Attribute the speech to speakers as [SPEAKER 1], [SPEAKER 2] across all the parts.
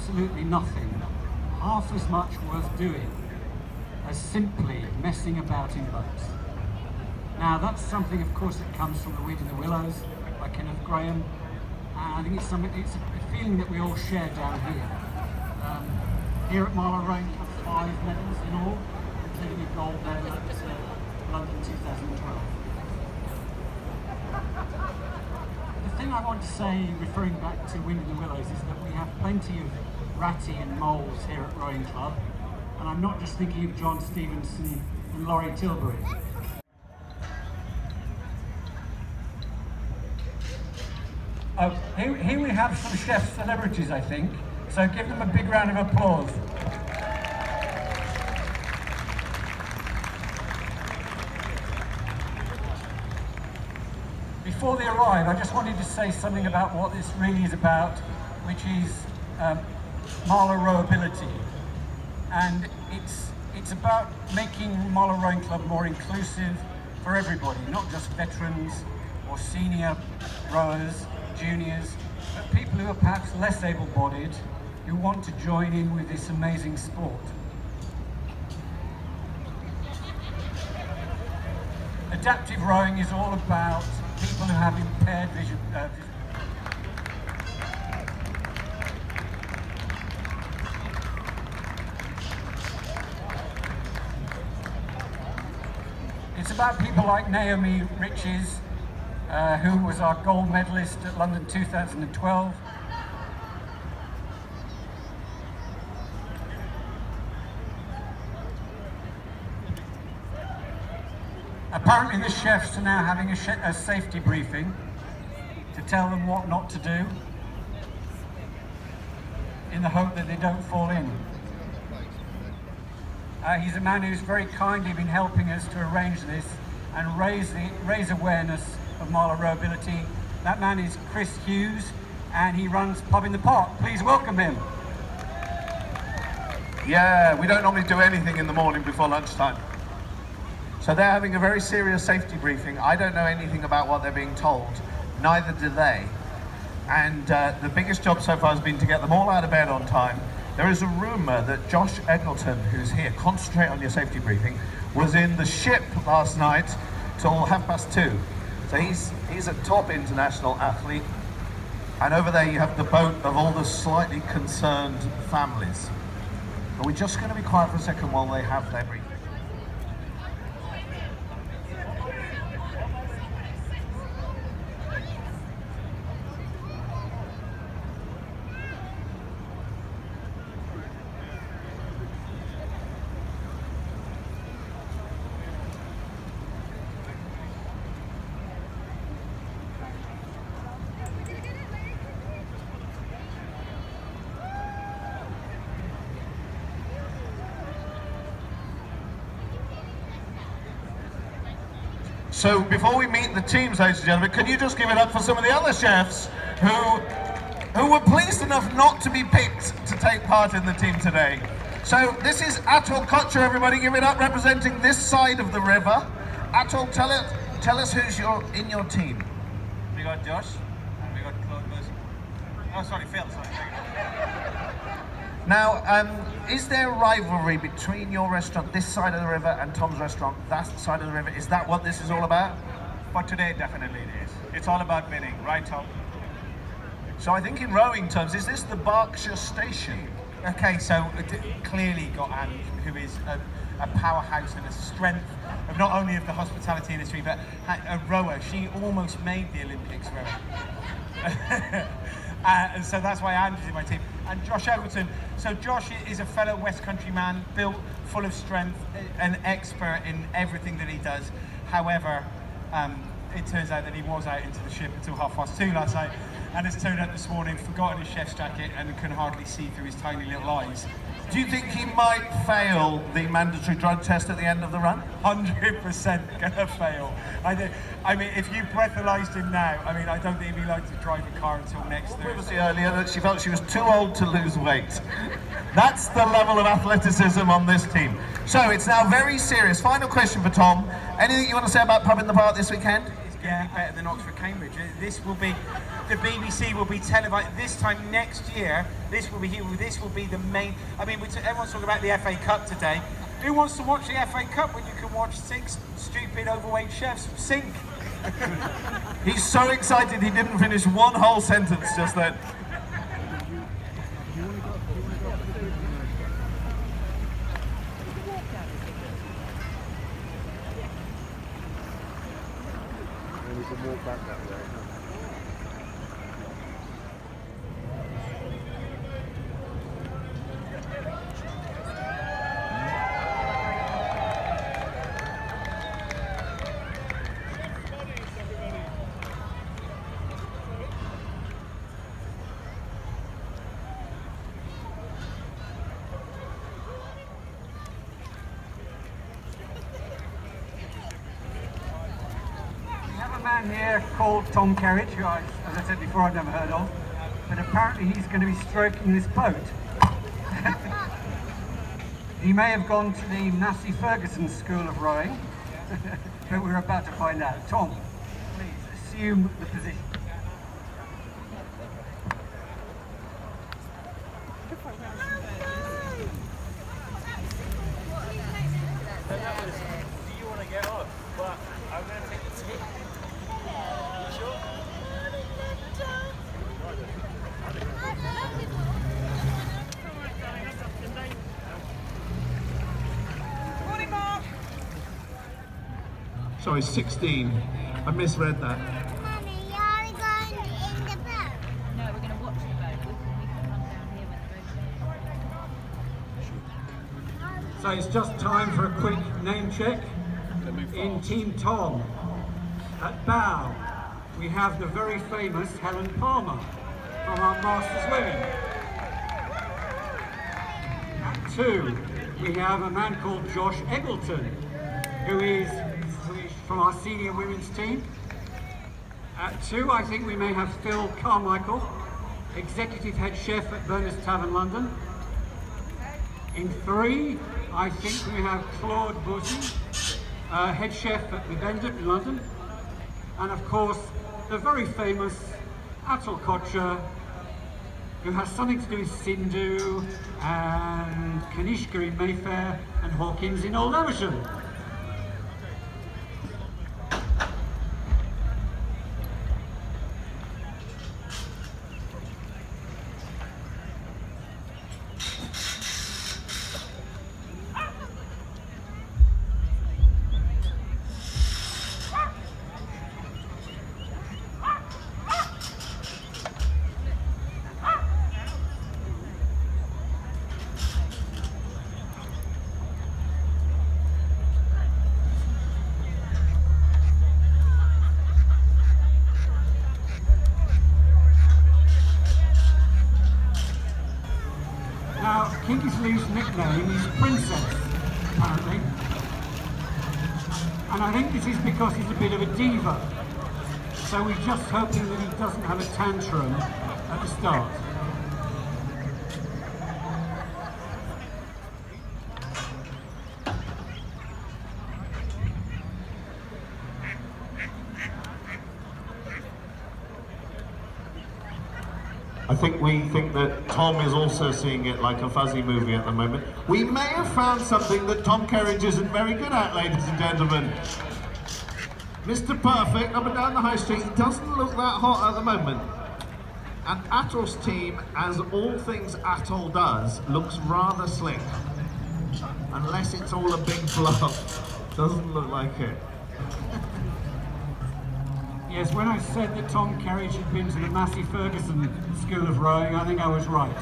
[SPEAKER 1] absolutely nothing half as much worth doing as simply messing about in boats. Now that's something, of course, that comes from The Weed in the Willows by Kenneth Graham, and I think it's a feeling that we all share down here. Here at Marlow Rowing Club, 5 medals in all, including a gold medal at London 2012. The thing I want to say, referring back to Wind in the Willows, is that we have plenty of ratty and moles here at Rowing Club, and I'm not just thinking of John Stevenson and Laurie Tilbury. Oh, here we have some chef celebrities, I think, so give them a big round of applause. Before they arrive, I just wanted to say something about what this really is about, which is Marlow Rowability. And it's about making Marlow Rowing Club more inclusive for everybody, not just veterans or senior rowers, juniors, but people who are perhaps less able-bodied, who want to join in with this amazing sport. Adaptive rowing is all about people who have impaired vision. It's about people like Naomi Riches, who was our gold medalist at London 2012. Apparently the chefs are now having a safety briefing to tell them what not to do, in the hope that they don't fall in. He's a man who's very kindly been helping us to arrange this and raise awareness of Marlow Rowability. That man is Chris Hughes, and he runs Pub in the Park. Please welcome him.
[SPEAKER 2] Yeah, we don't normally do anything in the morning before lunchtime. So they're having a very serious safety briefing. I don't know anything about what they're being told, neither do they. And the biggest job so far has been to get them all out of bed on time. There is a rumour that Josh Eggleton, who's here, concentrate on your safety briefing, was in the ship last night till 2:30. So he's a top international athlete. And over there you have the boat of all the slightly concerned families. But we're just going to be quiet for a second while they have their briefing. So before we meet the teams, ladies and gentlemen, can you just give it up for some of the other chefs who were pleased enough not to be picked to take part in the team today. So this is Atul Kochhar, everybody give it up, representing this side of the river. Atul, tell us who's in your team.
[SPEAKER 3] We got Josh, and we got Claude. Oh, sorry, Phil, sorry.
[SPEAKER 2] Now, is there a rivalry between your restaurant, this side of the river, and Tom's restaurant, that side of the river? Is that what this is all about?
[SPEAKER 3] For today, definitely it is. It's all about winning, right, Tom?
[SPEAKER 2] So I think in rowing terms, is this the Berkshire Station?
[SPEAKER 3] Okay, so clearly got Anne, who is a powerhouse and a strength of not only of the hospitality industry, but a rower. She almost made the Olympics rowing. And so that's why Andy's in my team. And Josh Eggleton. So Josh is a fellow West Country man, built, full of strength, an expert in everything that he does. However, it turns out that he was out into the ship until 2:30 last night, and has turned up this morning, forgotten his chef's jacket, and can hardly see through his tiny little eyes.
[SPEAKER 2] Do you think he might fail the mandatory drug test at the end of the run?
[SPEAKER 3] 100% gonna fail. I mean, if you breathalyzed him now, I mean, I don't think he'd be like to drive a car until next Thursday.
[SPEAKER 2] Previously earlier that she felt she was too old to lose weight. That's the level of athleticism on this team. So it's now very serious. Final question for Tom. Anything you want to say about Pub in the Park this weekend?
[SPEAKER 3] It's going to be better than Oxford Cambridge. This will be, the BBC will be televised this time next year. This will be the main. I mean, everyone's talking about the FA Cup today. Who wants to watch the FA Cup when you can watch 6 stupid overweight chefs sink?
[SPEAKER 2] He's so excited he didn't finish one whole sentence just then.
[SPEAKER 4] And we can walk back that way.
[SPEAKER 1] Man here called Tom Kerridge, who as I said before, I've never heard of, but apparently he's going to be stroking this boat. He may have gone to the Massey Ferguson School of Rowing, but we're about to find out. Tom, please assume the position.
[SPEAKER 4] Do you want to get on? But I'm going to take the tip.
[SPEAKER 5] Morning, Mark.
[SPEAKER 2] Sorry, 16. I misread that.
[SPEAKER 5] Mummy, are we going in the boat?
[SPEAKER 6] No, we're going to watch the boat. We can run down here when the boat's
[SPEAKER 1] So it's just time for a quick name check. In Team Tom, at bow, we have the very famous Helen Palmer from our Masters Women. At 2, we have a man called Josh Eggleton, who is from our senior women's team. At 2, I think we may have Phil Carmichael, executive head chef at Berners Tavern, London. In 3, I think we have Claude Bussy, head chef at the Bendit in London, and of course the very famous Atul Kochhar, who has something to do with Sindhu and Kanishka in Mayfair and Hawkins in Old Amersham. Now, Kingsley's nickname is Princess, apparently. And I think this is because he's a bit of a diva. So we're just hoping that he doesn't have a tantrum at the start.
[SPEAKER 2] I think we think that Tom is also seeing it like a fuzzy movie at the moment. We may have found something that Tom Kerridge isn't very good at, ladies and gentlemen. Mr. Perfect, up and down the high street, he doesn't look that hot at the moment. And Atul's team, as all things Atul does, looks rather slick. Unless it's all a big bluff. Doesn't look like it.
[SPEAKER 1] Yes, when I said that Tom Kerridge had been to the Massey Ferguson School of Rowing, I think I was right.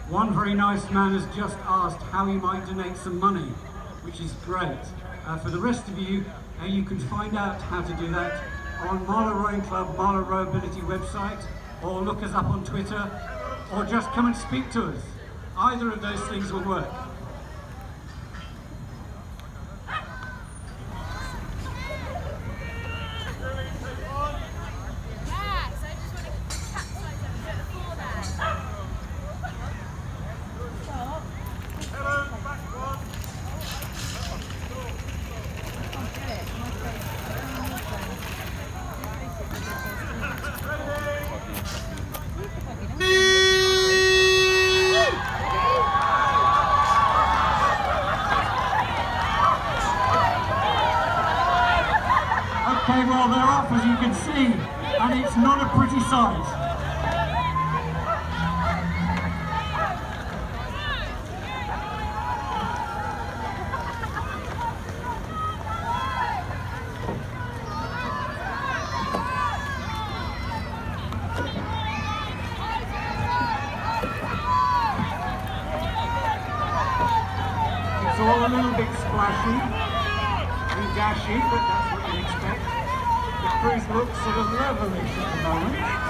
[SPEAKER 1] One very nice man has just asked how he might donate some money, which is great. For the rest of you, you can find out how to do that on Marlow Rowing Club, Marlow Rowability website, or look us up on Twitter, or just come and speak to us. Either of those things will work. Okay, well, they're off, as you can see, and it's not a pretty sight. It's all a little bit splashy and dashy, but that's what you'd expect. The cruise looks sort of levelish at the moment.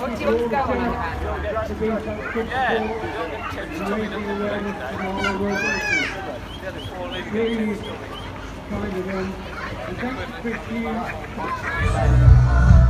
[SPEAKER 6] What do you want to go on about?
[SPEAKER 1] Yeah.